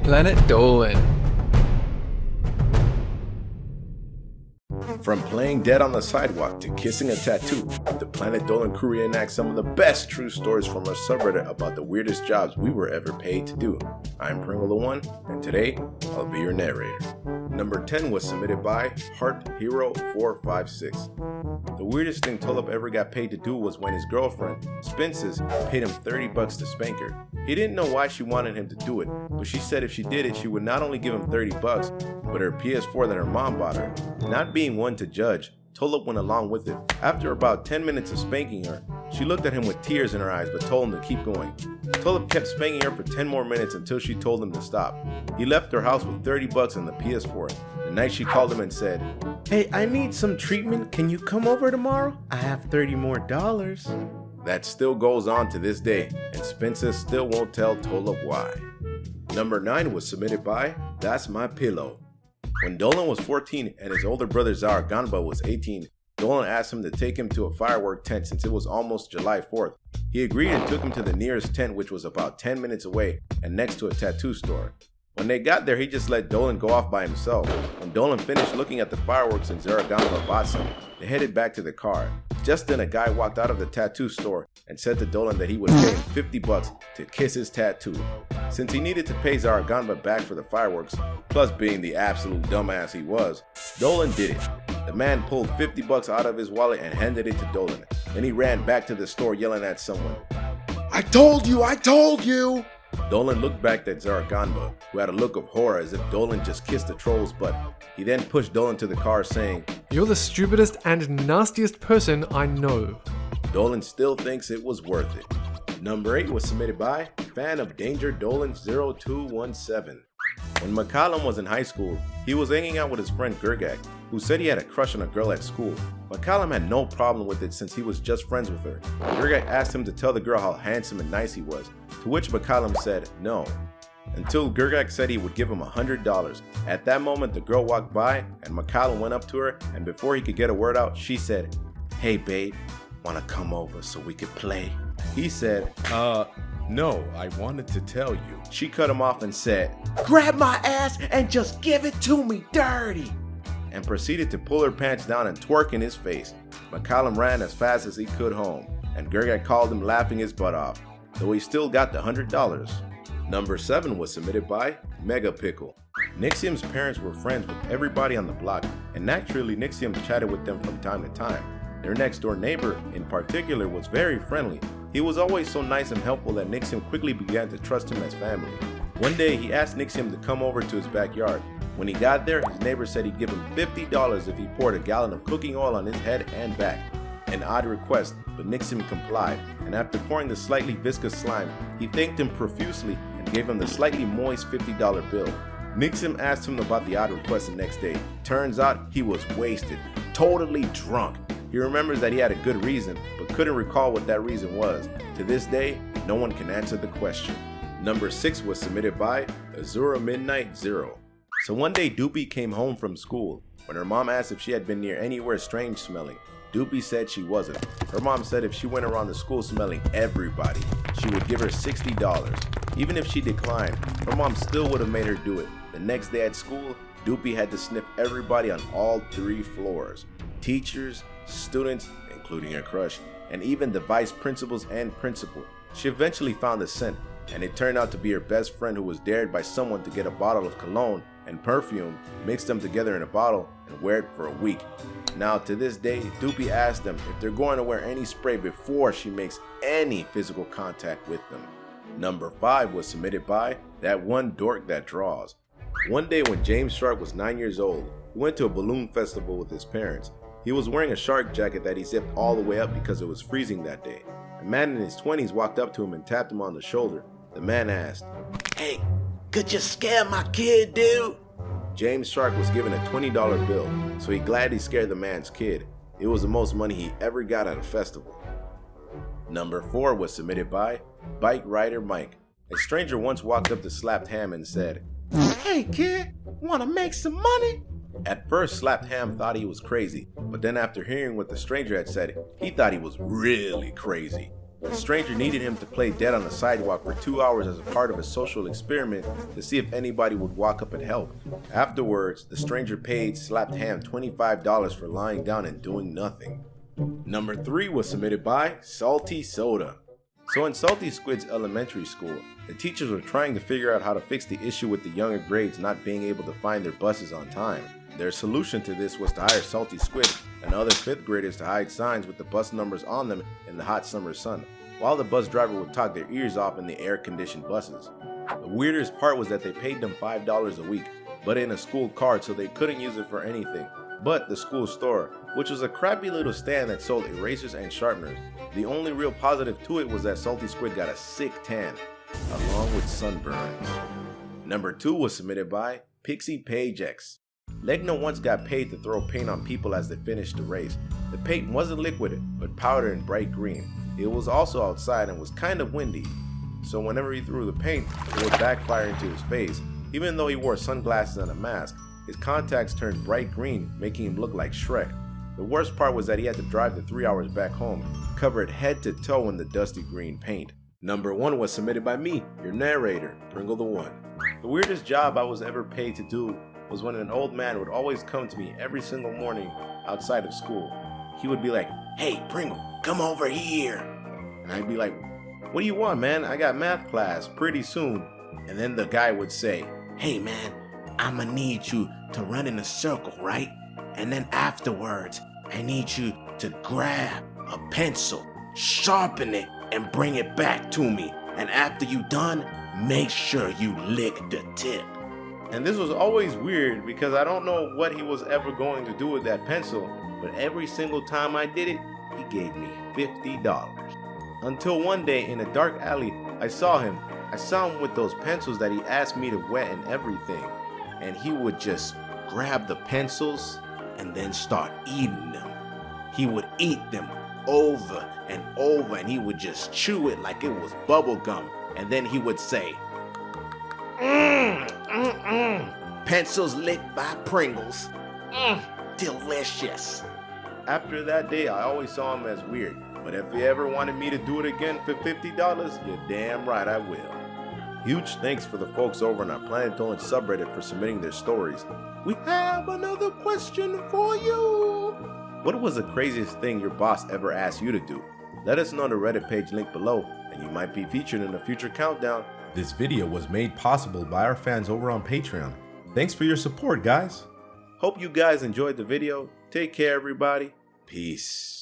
Planet Dolan. From playing dead on the sidewalk to kissing a tattoo, the Planet Dolan crew reenacts some of the best true stories from our subreddit about the weirdest jobs we were ever paid to do. I'm Pringle the One, and today, I'll be your narrator. Number 10 was submitted by Heart Hero 456. The weirdest thing Tulip ever got paid to do was when his girlfriend, Spences, paid him $30 to spank her. He didn't know why she wanted him to do it, but she said if she did it, she would not only give him $30, but her PS4 that her mom bought her. Not being one to judge, Tulip went along with it. After about 10 minutes of spanking her, she looked at him with tears in her eyes but told him to keep going. Tulip kept spanking her for 10 more minutes until she told him to stop. He left her house with $30 and the PS4. The night she called him and said, "Hey, I need some treatment. Can you come over tomorrow? I have $30 more." That still goes on to this day, and Spencer still won't tell Tulip why. Number 9 was submitted by DasMyPillow. When Dolan was 14 and his older brother Zaraganba was 18, Dolan asked him to take him to a firework tent since it was almost July 4th. He agreed and took him to the nearest tent, which was about 10 minutes away and next to a tattoo store. When they got there, he just let Dolan go off by himself. When Dolan finished looking at the fireworks and Zaraganba bought some, they headed back to the car. Just then a guy walked out of the tattoo store and said to Dolan that he would pay him $50 to kiss his tattoo. Since he needed to pay Zaraganba back for the fireworks, plus being the absolute dumbass he was, Dolan did it. The man pulled $50 out of his wallet and handed it to Dolan. Then he ran back to the store yelling at someone, I told you! Dolan looked back at Zaraganba, who had a look of horror as if Dolan just kissed the troll's butt. He then pushed Dolan to the car saying, You're the stupidest and nastiest person I know. Dolan still thinks it was worth it. Number 8 was submitted by Fan of Danger Dolan 0217. When McCallum was in high school, he was hanging out with his friend Gergak, who said he had a crush on a girl at school. McCallum had no problem with it since he was just friends with her. Gergak asked him to tell the girl how handsome and nice he was, to which McCallum said no, until Gergak said he would give him $100. At that moment, the girl walked by and McCallum went up to her, and before he could get a word out, she said, Hey babe, wanna come over so we could play? He said, no, I wanted to tell you. She cut him off and said, Grab my ass and just give it to me dirty, and proceeded to pull her pants down and twerk in his face. McCallum ran as fast as he could home, and Gergak called him laughing his butt off, though he still got the $100. Number 7 was submitted by Mega Pickle. Nixium's parents were friends with everybody on the block, and naturally Nixium chatted with them from time to time. Their next door neighbor, in particular, was very friendly. He was always so nice and helpful that Nixium quickly began to trust him as family. One day, he asked Nixium to come over to his backyard. When he got there, his neighbor said he'd give him $50 if he poured a gallon of cooking oil on his head and back. An odd request, but Nixium complied, and after pouring the slightly viscous slime, he thanked him profusely and gave him the slightly moist $50 bill. Nixium asked him about the odd request the next day. Turns out he was wasted, totally drunk. He remembers that he had a good reason, but couldn't recall what that reason was. To this day, no one can answer the question. Number 6 was submitted by Azura Midnight Zero. So one day Doopy came home from school. When her mom asked if she had been near anywhere strange smelling, Doopy said she wasn't. Her mom said if she went around the school smelling everybody, she would give her $60. Even if she declined, her mom still would have made her do it. The next day at school, Doopy had to sniff everybody on all 3 floors. Teachers, students, including her crush, and even the vice principals and principal. She eventually found the scent, and it turned out to be her best friend who was dared by someone to get a bottle of cologne and perfume, mix them together in a bottle, and wear it for a week. Now to this day, Doopy asked them if they're going to wear any spray before she makes any physical contact with them. Number 5 was submitted by ThatOneDorkThatDraws. One day when James Shark was 9 years old, he went to a balloon festival with his parents. He was wearing a shark jacket that he zipped all the way up because it was freezing that day. A man in his 20s walked up to him and tapped him on the shoulder. The man asked, Hey, could you scare my kid, dude? James Shark was given a $20 bill, so he gladly scared the man's kid. It was the most money he ever got at a festival. Number 4 was submitted by Bikeridermike. A stranger once walked up to Slapped Ham and said, Hey kid, wanna make some money? At first, Slapped Ham thought he was crazy, but then after hearing what the stranger had said, he thought he was really crazy. The stranger needed him to play dead on the sidewalk for 2 hours as a part of a social experiment to see if anybody would walk up and help. Afterwards, the stranger paid Slapped Ham $25 for lying down and doing nothing. Number 3 was submitted by Salty Soda. So in Salty Squid's elementary school, the teachers were trying to figure out how to fix the issue with the younger grades not being able to find their buses on time. Their solution to this was to hire Salty Squid and other 5th graders to hide signs with the bus numbers on them in the hot summer sun, while the bus driver would talk their ears off in the air-conditioned buses. The weirdest part was that they paid them $5 a week, but in a school card, so they couldn't use it for anything but the school store, which was a crappy little stand that sold erasers and sharpeners. The only real positive to it was that Salty Squid got a sick tan, along with sunburns. Number 2 was submitted by pixiepaigex. Legna once got paid to throw paint on people as they finished the race. The paint wasn't liquid, but powder and bright green. It was also outside and was kind of windy, so whenever he threw the paint, it would backfire into his face. Even though he wore sunglasses and a mask, his contacts turned bright green, making him look like Shrek. The worst part was that he had to drive the 3 hours back home, covered head to toe in the dusty green paint. Number 1 was submitted by me, your narrator, Pringle the One. The weirdest job I was ever paid to do was when an old man would always come to me every single morning outside of school. He would be like, "Hey Pringle, come over here." And I'd be like, "What do you want, man? I got math class pretty soon." And then the guy would say, "Hey man, I'ma need you to run in a circle, right? And then afterwards, I need you to grab a pencil, sharpen it, and bring it back to me. And after you done, make sure you lick the tip." And this was always weird because I don't know what he was ever going to do with that pencil, but every single time I did it, he gave me $50. Until one day in a dark alley, I saw him with those pencils that he asked me to wet and everything. And he would just grab the pencils and then start eating them. He would eat them over and over, and he would just chew it like it was bubble gum. And then he would say, "Pencils licked by Pringles. Delicious." After that day, I always saw him as weird. But if you ever wanted me to do it again for $50, you're damn right I will. Huge thanks for the folks over on our Planet Dolan subreddit for submitting their stories. We have another question for you. What was the craziest thing your boss ever asked you to do? Let us know on the Reddit page linked below, and you might be featured in a future countdown. This video was made possible by our fans over on Patreon. Thanks for your support, guys. Hope you guys enjoyed the video. Take care, everybody. Peace.